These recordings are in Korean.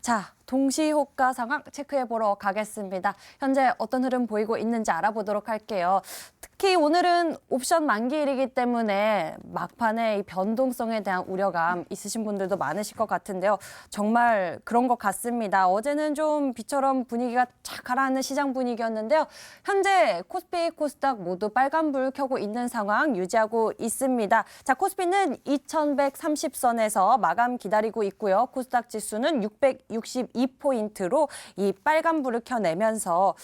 자, 동시호가 상황 체크해 보러 가겠습니다. 현재 어떤 흐름 보이고 있는지 알아보도록 할게요. 특히 오늘은 옵션 만기일이기 때문에 막판에 이 변동성에 대한 우려감 있으신 분들도 많으실 것 같은데요. 정말 그런 것 같습니다. 어제는 좀 비처럼 분위기가 착 가라앉는 시장 분위기였는데요. 현재 코스피, 코스닥 모두 빨간불 켜고 있는 상황 유지하고 있습니다. 자, 코스피는 2130선에서 마감 기다리고 있고요. 코스닥 지수는 662포인트로 이 빨간불을 켜내면서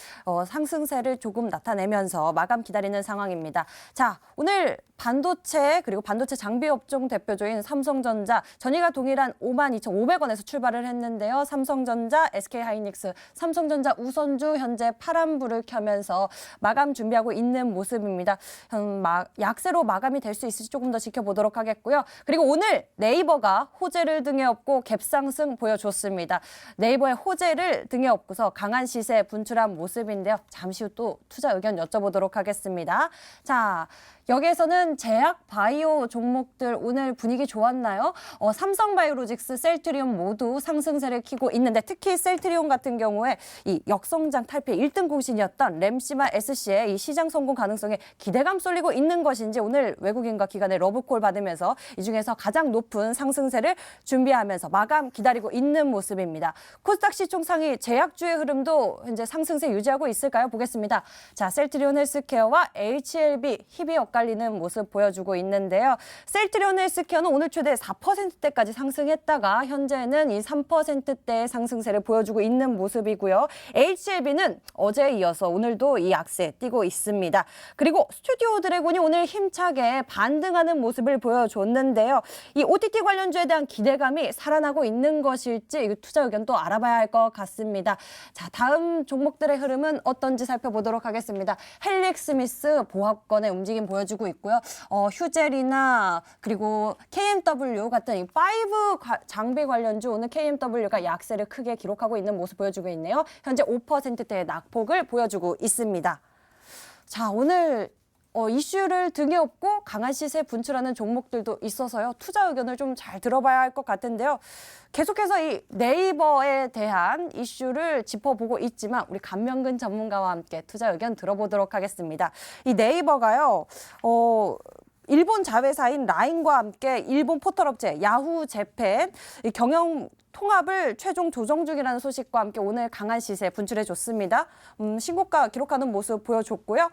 상승세를 조금 나타내면서 마감 기다리는 상황입니다. 자, 오늘 반도체 그리고 반도체 장비 업종 대표주인 삼성전자 전위가 동일한 52,500원에서 출발을 했는데요. 삼성전자, SK하이닉스, 삼성전자 우선주 현재 파란불을 켜면서 마감 준비하고 있는 모습입니다. 약세로 마감이 될 수 있을지 조금 더 지켜보도록 하겠고요. 그리고 오늘 네이버가 호재를 등에 업고 갭상승 보여줬습니다. 네이버의 호재를 등에 업고서 강한 시세 분출한 모습인데요. 잠시 후 또 투자 의견 여쭤보도록 하겠습니다. 자, 여기에서는 제약 바이오 종목들 오늘 분위기 좋았나요? 삼성바이오로직스, 셀트리온 모두 상승세를 켜고 있는데 특히 셀트리온 같은 경우에 이 역성장 탈피 1등 공신이었던 램시마 SC의 이 시장 성공 가능성에 기대감 쏠리고 있는 것인지 오늘 외국인과 기관의 러브콜 받으면서 이 중에서 가장 높은 상승세를 준비하면서 마감 기다리고 있는 모습입니다. 코스닥 시총 상위 제약주의 흐름도 현재 상승세 유지하고 있을까요? 보겠습니다. 자, 셀트리온 헬스케어와 HLB, 희비 엇갈리는 모습 보여주고 있는데요. 셀트리온 헬스케어는 오늘 최대 4%대까지 상승했다가 현재는 이 3%대의 상승세를 보여주고 있는 모습이고요. HLB는 어제에 이어서 오늘도 이 약세 띄고 있습니다. 그리고 스튜디오 드래곤이 오늘 힘차게 반등하는 모습을 보여줬는데요. 이 OTT 관련주에 대한 기대감이 살아나고 있는 것일지 투자 의견 또 알아봐야 할 것 같습니다. 자, 다음 종목들의 흐름은 어떤지 살펴보도록 하겠습니다. 헬릭스미스 보합권의 움직임 보여주고 있고요. 휴젤이나 그리고 KMW 같은 이 5 장비 관련주 오늘 KMW가 약세를 크게 기록하고 있는 모습 보여주고 있네요. 현재 5%대의 낙폭을 보여주고 있습니다. 자, 오늘 이슈를 등에 업고 강한 시세 분출하는 종목들도 있어서요. 투자 의견을 좀 잘 들어봐야 할 것 같은데요. 계속해서 이 네이버에 대한 이슈를 짚어보고 있지만 우리 감명근 전문가와 함께 투자 의견 들어보도록 하겠습니다. 이 네이버가요. 일본 자회사인 라인과 함께 일본 포털업체 야후 재팬 경영 통합을 최종 조정 중이라는 소식과 함께 오늘 강한 시세 분출해줬습니다. 신고가 기록하는 모습 보여줬고요.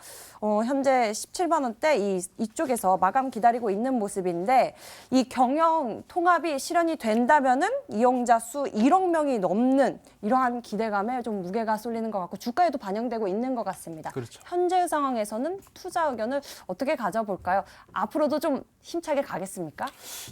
현재 17만 원대 이쪽에서 마감 기다리고 있는 모습인데 이 경영 통합이 실현이 된다면은 이용자 수 1억 명이 넘는 이러한 기대감에 좀 무게가 쏠리는 것 같고 주가에도 반영되고 있는 것 같습니다. 그렇죠. 현재 상황에서는 투자 의견을 어떻게 가져볼까요? 앞으로도 좀 힘차게 가겠습니까?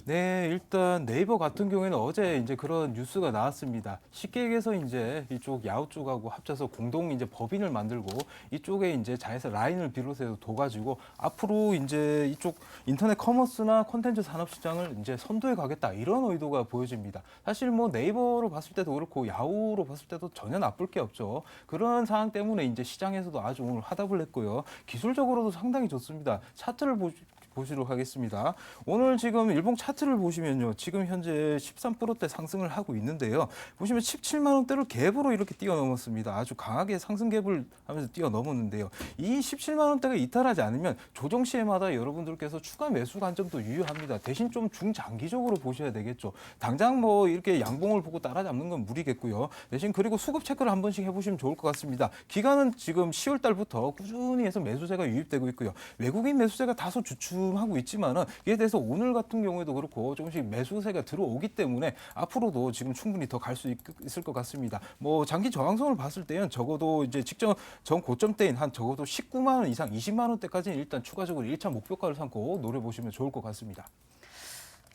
네, 일단 네이버 같은 경우에는 어제 이제 그런 뉴스가 나왔습니다. 쉽게 얘기해서 이제 이쪽 야후 쪽하고 합쳐서 공동 이제 법인을 만들고 이쪽에 이제 자회사 라인을 비롯해서 둬가지고 앞으로 이제 이쪽 인터넷 커머스나 콘텐츠 산업 시장을 이제 선도해 가겠다 이런 의도가 보여집니다. 사실 뭐 네이버로 봤을 때도 그렇고 야후로 봤을 때도 전혀 나쁠 게 없죠. 그런 상황 때문에 이제 시장에서도 아주 오늘 화답을 했고요. 기술적으로도 상당히 좋습니다. 차트를 보시도록 하겠습니다. 오늘 지금 일봉 차트를 보시면요. 지금 현재 13%대 상승을 하고 있는데요. 보시면 17만 원대를 갭으로 이렇게 뛰어넘었습니다. 아주 강하게 상승 갭을 하면서 뛰어넘었는데요. 이 17만 원대가 이탈하지 않으면 조정 시에마다 여러분들께서 추가 매수 관점도 유효합니다. 대신 좀 중장기적으로 보셔야 되겠죠. 당장 뭐 이렇게 양봉을 보고 따라잡는 건 무리겠고요. 대신 그리고 수급 체크를 한 번씩 해보시면 좋을 것 같습니다. 기간은 지금 10월 달부터 꾸준히 해서 매수세가 유입되고 있고요. 외국인 매수세가 다소 주춤하고 있지만은 이에 대해서 오늘 같은 경우에도 그렇고 조금씩 매수세가 들어오기 때문에 앞으로도 지금 충분히 더 갈 수 있을 것 같습니다. 뭐 장기 저항선을 봤을 때는 적어도 이제 직전 전 고점대인 한 적어도 19만 원 이상 20만 원대까지는 일단 추가적으로 1차 목표가를 삼고 노려보시면 좋을 것 같습니다.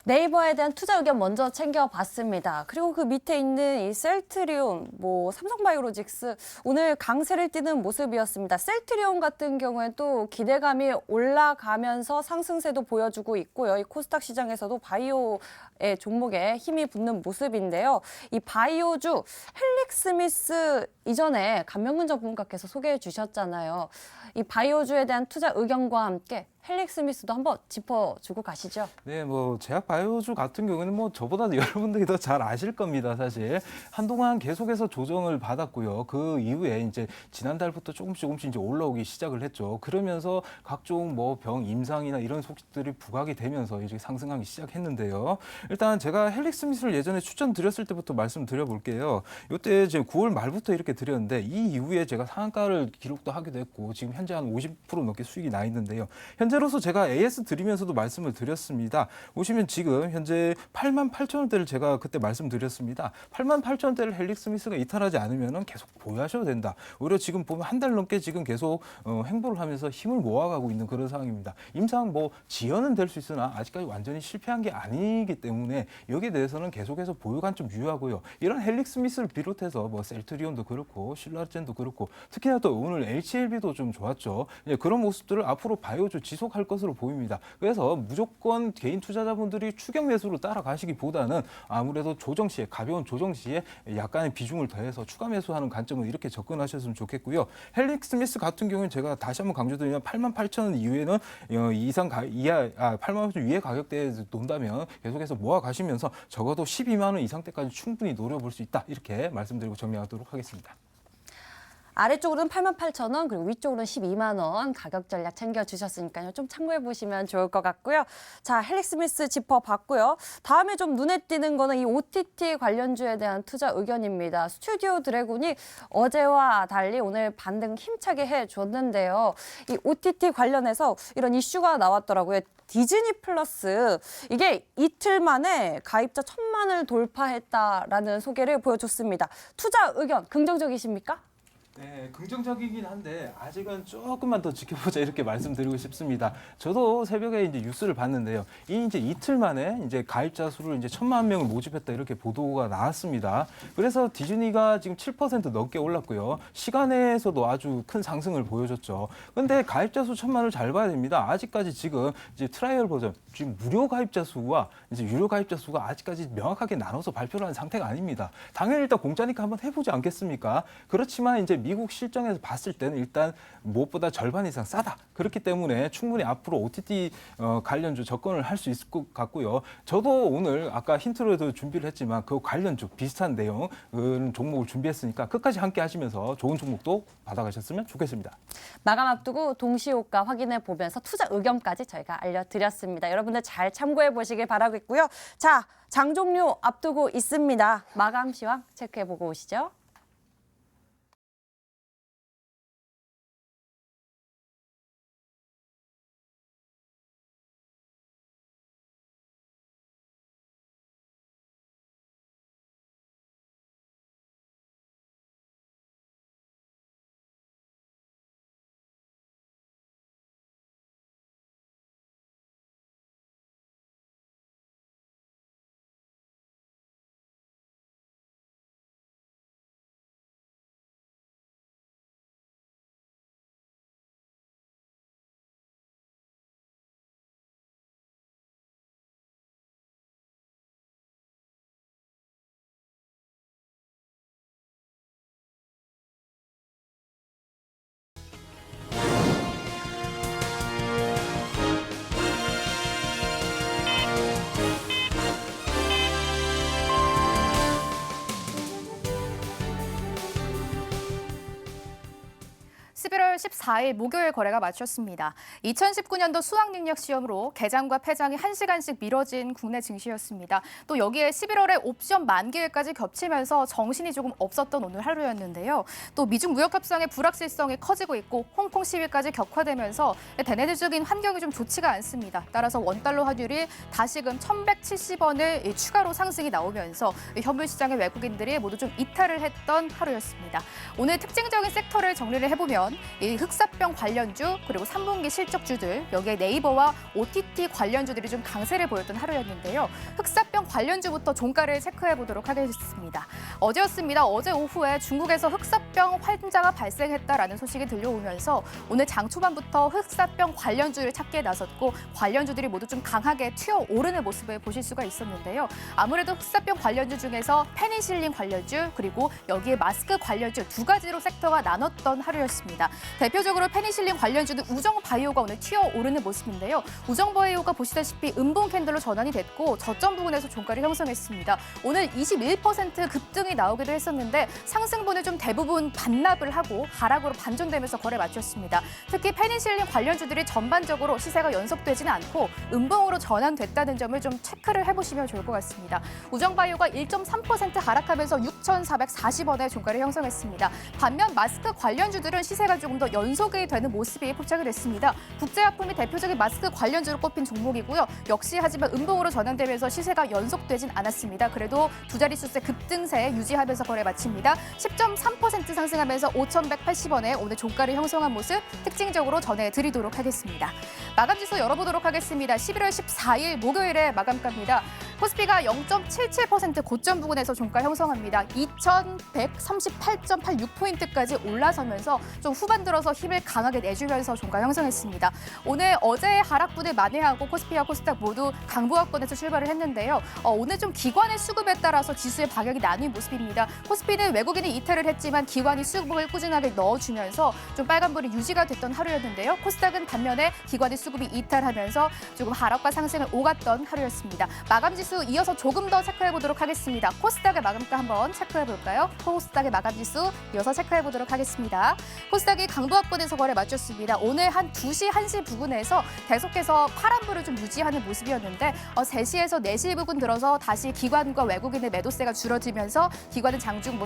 네이버에 대한 투자 의견 먼저 챙겨봤습니다. 그리고 그 밑에 있는 이 셀트리온, 삼성바이오로직스 오늘 강세를 띠는 모습이었습니다. 셀트리온 같은 경우에 또 기대감이 올라가면서 상승세도 보여주고 있고요. 이 코스닥 시장에서도 바이오의 종목에 힘이 붙는 모습인데요. 이 바이오주 헬릭스미스 이전에 감명근 전문가께서 소개해 주셨잖아요. 이 바이오주에 대한 투자 의견과 함께 헬릭 스미스도 한번 짚어주고 가시죠. 네, 뭐 제약 바이오주 같은 경우는 뭐 저보다 여러분들이 더 잘 아실 겁니다, 사실. 한동안 계속해서 조정을 받았고요. 그 이후에 이제 지난달부터 조금씩 이제 올라오기 시작을 했죠. 그러면서 각종 뭐 병 임상이나 이런 소식들이 부각이 되면서 이제 상승하기 시작했는데요. 일단 제가 헬릭 스미스를 예전에 추천드렸을 때부터 말씀드려볼게요. 이때 지금 9월 말부터 이렇게 드렸는데 이 이후에 제가 상한가를 기록도 하기도 했고 지금 현재 한 50% 넘게 수익이 나 있는데요. 현재로서 제가 AS 드리면서도 말씀을 드렸습니다. 보시면 지금 현재 88,000원대를 제가 그때 말씀드렸습니다. 88,000원대를 헬릭 스미스가 이탈하지 않으면 계속 보유하셔도 된다. 오히려 지금 보면 한 달 넘게 지금 계속 행보를 하면서 힘을 모아가고 있는 그런 상황입니다. 임상 뭐 지연은 될 수 있으나 아직까지 완전히 실패한 게 아니기 때문에 여기에 대해서는 계속해서 보유 관점 유효하고요. 이런 헬릭 스미스를 비롯해서 뭐 셀트리온도 그렇고 신라젠도 그렇고 특히나 또 오늘 HLB도 좀 좋았죠. 이제 그런 모습들을 앞으로 바이오주 지속할 것으로 보입니다. 그래서 무조건 개인 투자자분들이 추격 매수로 따라가시기보다는 아무래도 조정 시에 가벼운 조정 시에 약간의 비중을 더해서 추가 매수하는 관점을 이렇게 접근하셨으면 좋겠고요. 헬릭 스미스 같은 경우는 제가 다시 한번 강조드리면 88,000원 이후에는 8만 원 위의 가격대에 논다면 계속해서 모아 가시면서 적어도 12만 원 이상대까지 충분히 노려볼 수 있다. 이렇게 말씀드리고 정리하도록 하겠습니다. 아래쪽으로는 88,000원, 그리고 위쪽으로는 12만 원 가격 전략 챙겨주셨으니까요. 좀 참고해 보시면 좋을 것 같고요. 자, 헬릭 스미스 짚어봤고요. 다음에 좀 눈에 띄는 거는 이 OTT 관련주에 대한 투자 의견입니다. 스튜디오 드래곤이 어제와 달리 오늘 반등 힘차게 해줬는데요. 이 OTT 관련해서 이런 이슈가 나왔더라고요. 디즈니 플러스 이게 이틀 만에 가입자 1,000만을 돌파했다라는 소개를 보여줬습니다. 투자 의견 긍정적이십니까? 네, 긍정적이긴 한데 아직은 조금만 더 지켜보자 이렇게 말씀드리고 싶습니다. 저도 새벽에 이제 뉴스를 봤는데요. 이제 이틀 만에 이제 가입자 수를 이제 1,000만 명을 모집했다 이렇게 보도가 나왔습니다. 그래서 디즈니가 지금 7% 넘게 올랐고요. 시간에서도 아주 큰 상승을 보여줬죠. 근데 가입자 수 1,000만을 잘 봐야 됩니다. 아직까지 지금 이제 트라이얼 버전, 지금 무료 가입자 수와 이제 유료 가입자 수가 아직까지 명확하게 나눠서 발표를 한 상태가 아닙니다. 당연히 일단 공짜니까 한번 해보지 않겠습니까? 그렇지만 이제 미국 실정에서 봤을 때는 일단 무엇보다 절반 이상 싸다. 그렇기 때문에 충분히 앞으로 OTT 관련주 접근을 할 수 있을 것 같고요. 저도 오늘 아까 힌트로도 준비를 했지만 그 관련주 비슷한 내용 종목을 준비했으니까 끝까지 함께 하시면서 좋은 종목도 받아가셨으면 좋겠습니다. 마감 앞두고 동시효과 확인해 보면서 투자 의견까지 저희가 알려드렸습니다. 여러분들 잘 참고해 보시길 바라고 있고요. 자, 장 종료 앞두고 있습니다. 마감 시황 체크해 보고 오시죠. (11월 14일) 목요일 거래가 마쳤습니다. 2019년도 수학능력 시험으로 개장과 폐장이 1시간씩 미뤄진 국내 증시였습니다. 또 여기에 11월에 옵션 만기일까지 겹치면서 정신이 조금 없었던 오늘 하루였는데요. 또 미중 무역 협상의 불확실성이 커지고 있고 홍콩 시위까지 격화되면서 대내적인 환경이 좀 좋지가 않습니다. 따라서 원달러 환율이 다시금 1,170원을 추가로 상승이 나오면서 현물 시장의 외국인들이 모두 좀 이탈을 했던 하루였습니다. 오늘 특징적인 섹터를 정리를 해보면 이 흑사병 관련주 그리고 3분기 실적주들 여기에 네이버와 OTT 관련주들이 좀 강세를 보였던 하루였는데요. 흑사병 관련주부터 종가를 체크해 보도록 하겠습니다. 어제였습니다. 어제 오후에 중국에서 흑사병 환자가 발생했다라는 소식이 들려오면서 오늘 장 초반부터 흑사병 관련주를 찾기에 나섰고 관련주들이 모두 좀 강하게 튀어오르는 모습을 보실 수가 있었는데요. 아무래도 흑사병 관련주 중에서 페니실린 관련주 그리고 여기에 마스크 관련주 두 가지로 섹터가 나눴던 하루였습니다. 있습니다. 대표적으로 페니실린 관련주는 우정바이오가 오늘 튀어오르는 모습인데요. 우정바이오가 보시다시피 음봉 캔들로 전환이 됐고 저점 부근에서 종가를 형성했습니다. 오늘 21% 급등이 나오기도 했었는데 상승분을 좀 대부분 반납을 하고 하락으로 반전되면서 거래 마쳤습니다. 특히 페니실린 관련주들이 전반적으로 시세가 연속되지는 않고 음봉으로 전환됐다는 점을 좀 체크를 해보시면 좋을 것 같습니다. 우정바이오가 1.3% 하락하면서 6,440원의 종가를 형성했습니다. 반면 마스크 관련주들은 시세가 조금 더 연속이 되는 모습이 포착이 됐습니다. 국제약품이 대표적인 마스크 관련주로 꼽힌 종목이고요. 역시 하지만 음봉으로 전환되면서 시세가 연속되진 않았습니다. 그래도 두 자릿수의 급등세 유지하면서 거래 마칩니다. 10.3% 상승하면서 5,180원에 오늘 종가를 형성한 모습 특징적으로 전해드리도록 하겠습니다. 마감지수 열어보도록 하겠습니다. 11월 14일 목요일에 마감가입니다. 코스피가 0.77% 고점 부근에서 종가 형성합니다. 2,138.86포인트까지 올라서면서 좀 후반 들어서 힘을 강하게 내주면서 종가 형성했습니다. 오늘 어제의 하락분을 만회하고 코스피와 코스닥 모두 강보합권에서 출발을 했는데요. 오늘 좀 기관의 수급에 따라서 지수의 방향이 나뉜 모습입니다. 코스피는 외국인이 이탈을 했지만 기관이 수급을 꾸준하게 넣어주면서 좀 빨간불이 유지가 됐던 하루였는데요. 코스닥은 반면에 기관의 수급이 이탈하면서 조금 하락과 상승을 오갔던 하루였습니다. 마감지수 이어서 조금 더 체크해보도록 하겠습니다. 코스닥의 마감가 한번 체크해볼까요? 코스닥의 마감지수 이어서 체크해보도록 하겠습니다. 코스닥이 강보합권에서 거래 마쳤습니다. 오늘 한 2시, 1시 부근에서 계속해서 파란불을 좀 유지하는 모습이었는데 3시에서 4시 부근 들어서 다시 기관과 외국인의 매도세가 줄어들면서 기관은 장중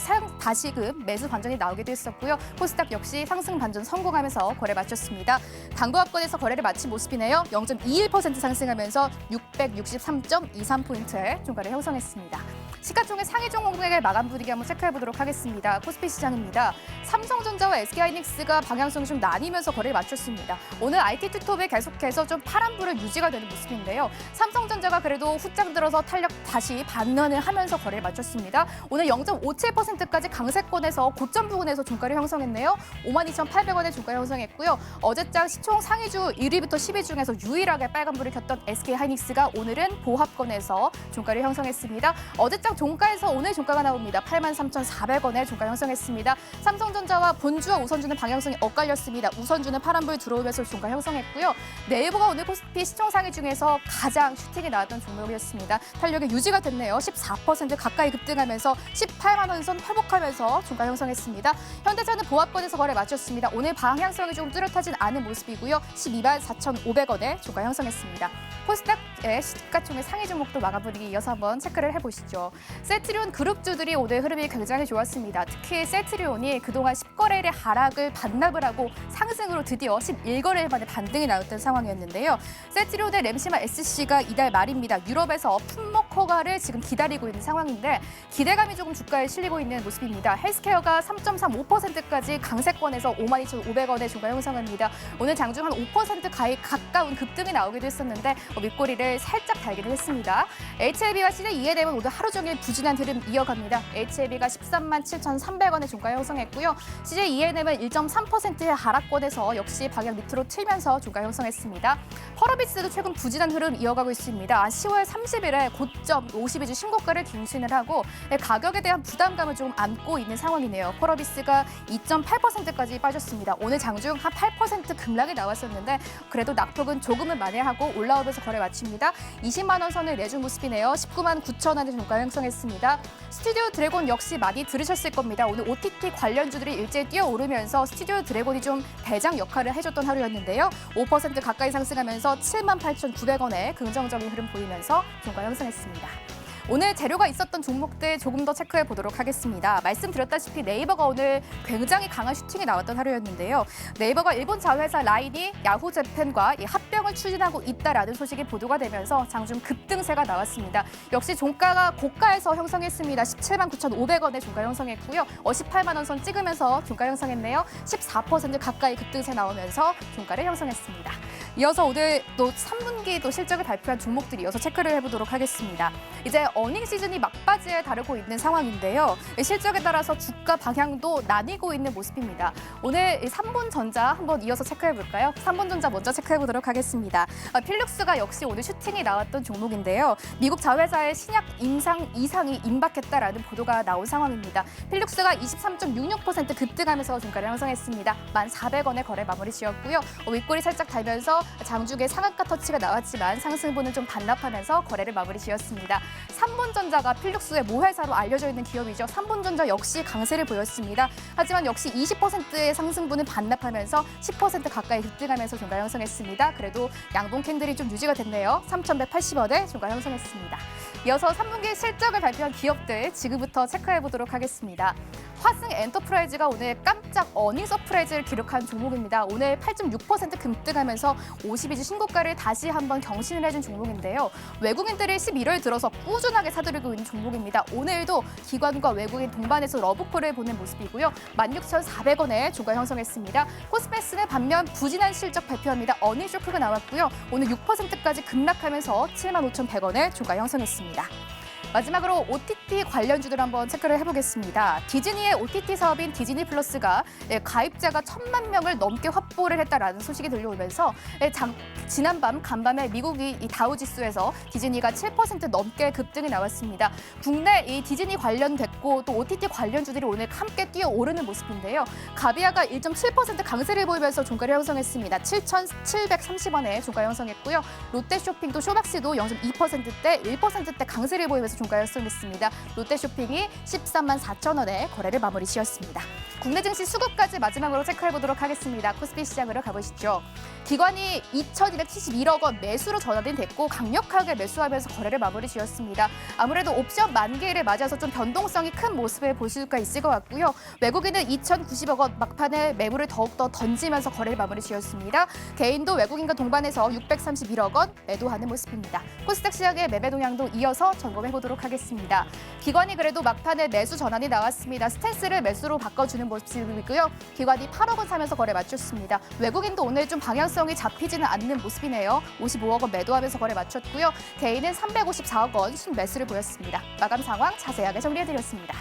다시금 매수 반전이 나오기도 했었고요. 코스닥 역시 상승 반전 성공하면서 거래 마쳤습니다. 강보합권에서 거래를 마친 모습이네요. 0.21% 상승하면서 663.23포인트의 종가를 형성했습니다. 시가총액 상위 종목의 마감 분위기 한번 체크해보도록 하겠습니다. 코스피 시장입니다. 삼성전자와 SK하이닉스가 방향성이 좀 나뉘면서 거래를 마쳤습니다. 오늘 IT 투톱에 계속해서 좀 파란불을 유지가 되는 모습인데요. 삼성전자가 그래도 후장 들어서 탄력 다시 반전을 하면서 거래를 마쳤습니다. 오늘 0.57%까지 강세권에서 고점 부근에서 종가를 형성했네요. 52,800원의 종가 형성했고요. 어제장 시총 상위주 1위부터 10위 중에서 유일하게 빨간불을 켰던 SK하이닉스가 오늘은 보합권에서 종가를 형성했습니다. 어제장 종가에서 오늘 종가가 나옵니다. 83,400원의 종가 형성했습니다. 삼성전자와 본주와 우선주는 방향성이 엇갈렸습니다. 우선주는 파란불 들어오면서 종가 형성했고요. 네이버가 오늘 코스피 시총 상위 중에서 가장 슈팅이 나왔던 종목이었습니다. 탄력이 유지가 됐네요. 14% 가까이 급등하면서 18만 원 선 회복하면서 종가 형성했습니다. 현대차는 보합권에서 거래 마쳤습니다. 오늘 방향성이 좀 뚜렷하진 않은 모습이고요. 12만 4,500원에 종가 형성했습니다. 코스닥의 시가총액 상위 종목도 마감 분위기 이어서 한번 체크를 해보시죠. 세트리온 그룹주들이 오늘 흐름이 굉장히 좋았습니다. 특히 세트리온이 그동안 10거래일의 하락을 반납을 하고 상승으로 드디어 11거래일 만에 반등이 나왔던 상황이었는데요. 세트리온의 램시마 SC가 이달 말입니다. 유럽에서 품목 허가를 지금 기다리고 있는 상황인데 기대감이 조금 주가에 실리고 있는 모습입니다. 헬스케어가 3.35%까지 강세권에서 52,500원의 종가 형성합니다. 오늘 장중 한 5% 가까운 급등이 나오기도 했었는데 밑꼬리를 살짝 달기도 했습니다. HLB와 CJENM은 오늘 하루 종일 부진한 흐름 이어갑니다. HLB가 13만 7,300원의 종가 형성했고요. CJENM은 1.3%의 하락권에서 역시 방향 밑으로 틀면서 종가 형성했습니다. 펄어비스도 최근 부진한 흐름 이어가고 있습니다. 10월 30일에 고점 52주 신고가를 갱신을 하고 가격에 대한 부담감을 좀 안고 있는 상황이네요. 펄어비스가 2.8%까지 빠졌습니다. 오늘 장중 한 8% 급락이 나왔었는데 그래도 낙폭은 조금은 만회하고 올라오면서 거래 마칩니다. 20만 원 선을 내준 모습이네요. 19만 9천 원의 종가 형성했습니다. 스튜디오 드래곤 역시 많이 들으셨을 겁니다. 오늘 OTT 관련주들이 일제히 뛰어오르면서 스튜디오 드래곤이 좀 대장 역할을 해줬던 하루였는데요. 5% 가까이 상승하면서 78,900원의 긍정적인 흐름 보이면서 종가 형성했습니다. 오늘 재료가 있었던 종목들 조금 더 체크해 보도록 하겠습니다. 말씀드렸다시피 네이버가 오늘 굉장히 강한 슈팅이 나왔던 하루였는데요. 네이버가 일본 자회사 라인이 야후 재팬과 합병을 추진하고 있다라는 소식이 보도가 되면서 장중 급등세가 나왔습니다. 역시 종가가 고가에서 형성했습니다. 17만 9,500원에 종가 형성했고요. 18만 원 선 찍으면서 종가 형성했네요. 14% 가까이 급등세 나오면서 종가를 형성했습니다. 이어서 오늘 또 3분기 또 실적을 발표한 종목들이 이어서 체크를 해보도록 하겠습니다. 이제 어닝 시즌이 막바지에 다루고 있는 상황인데요. 실적에 따라서 주가 방향도 나뉘고 있는 모습입니다. 오늘 3본전자 한번 이어서 체크해 볼까요? 3본전자 먼저 체크해 보도록 하겠습니다. 필룩스가 역시 오늘 슈팅이 나왔던 종목인데요. 미국 자회사의 신약 임상 이상이 임박했다라는 보도가 나온 상황입니다. 필룩스가 23.66% 급등하면서 종가를 형성했습니다. 1,400원의 거래 마무리 지었고요. 윗골이 살짝 달면서 장중에 상한가 터치가 나왔지만 상승분은 좀 반납하면서 거래를 마무리 지었습니다. 3본전자가 필룩스의 모회사로 알려져 있는 기업이죠. 3본전자 역시 강세를 보였습니다. 하지만 역시 20%의 상승분은 반납하면서 10% 가까이 급등하면서 종가 형성했습니다. 그래도 양봉 캔들이 좀 유지가 됐네요. 3,180원에 종가 형성했습니다. 이어서 3분기 실적을 발표한 기업들 지금부터 체크해 보도록 하겠습니다. 화승 엔터프라이즈가 오늘 깜짝 어닝 서프라이즈를 기록한 종목입니다. 오늘 8.6% 급등하면서 52주 신고가를 다시 한번 경신을 해준 종목인데요. 외국인들이 11월 들어서 꾸준하게 사들이고 있는 종목입니다. 오늘도 기관과 외국인 동반해서 러브콜을 보는 모습이고요. 16,400원에 종가 형성했습니다. 코스메스는 반면 부진한 실적 발표합니다. 어닝 쇼크가 나왔고요. 오늘 6%까지 급락하면서 75,100원에 종가 형성했습니다. 마지막으로 OTT 관련주들 한번 체크를 해보겠습니다. 디즈니의 OTT 사업인 디즈니 플러스가 가입자가 1,000만 명을 넘게 확보를 했다라는 소식이 들려오면서 지난밤 간밤에 미국이 이 다우지수에서 디즈니가 7% 넘게 급등이 나왔습니다. 국내 이 디즈니 관련됐고 또 OTT 관련주들이 오늘 함께 뛰어오르는 모습인데요. 가비아가 1.7% 강세를 보이면서 종가를 형성했습니다. 7,730원에 종가 형성했고요. 롯데쇼핑도 쇼박스도 0.2%대 1%대 강세를 보이면서 종가 형성했습니다. 롯데쇼핑이 134,000원에 거래를 마무리 지었습니다. 국내 증시 수급까지 마지막으로 체크해 보도록 하겠습니다. 코스피 시장으로 가보시죠. 기관이 2,271억 원 매수로 전환이 됐고 강력하게 매수하면서 거래를 마무리 지었습니다. 아무래도 옵션 만기일을 맞아서 좀 변동성이 큰 모습을 볼 수가 있을 것 같고요. 외국인은 2,090억 원 막판에 매물을 더욱더 던지면서 거래를 마무리 지었습니다. 개인도 외국인과 동반해서 631억 원 매도하는 모습입니다. 코스닥 시장의 매매 동향도 이어서 점검해 보도록 하겠습니다. 기관이 그래도 막판에 매수 전환이 나왔습니다. 스탠스를 매수로 바꿔주는 모습이고요. 기관이 8억 원 사면서 거래 맞췄습니다. 외국인도 오늘 좀 방향성이 잡히지는 않는 모습이네요. 55억 원 매도하면서 거래 맞췄고요. 개인은 354억 원 순매수를 보였습니다. 마감 상황 자세하게 정리해드렸습니다.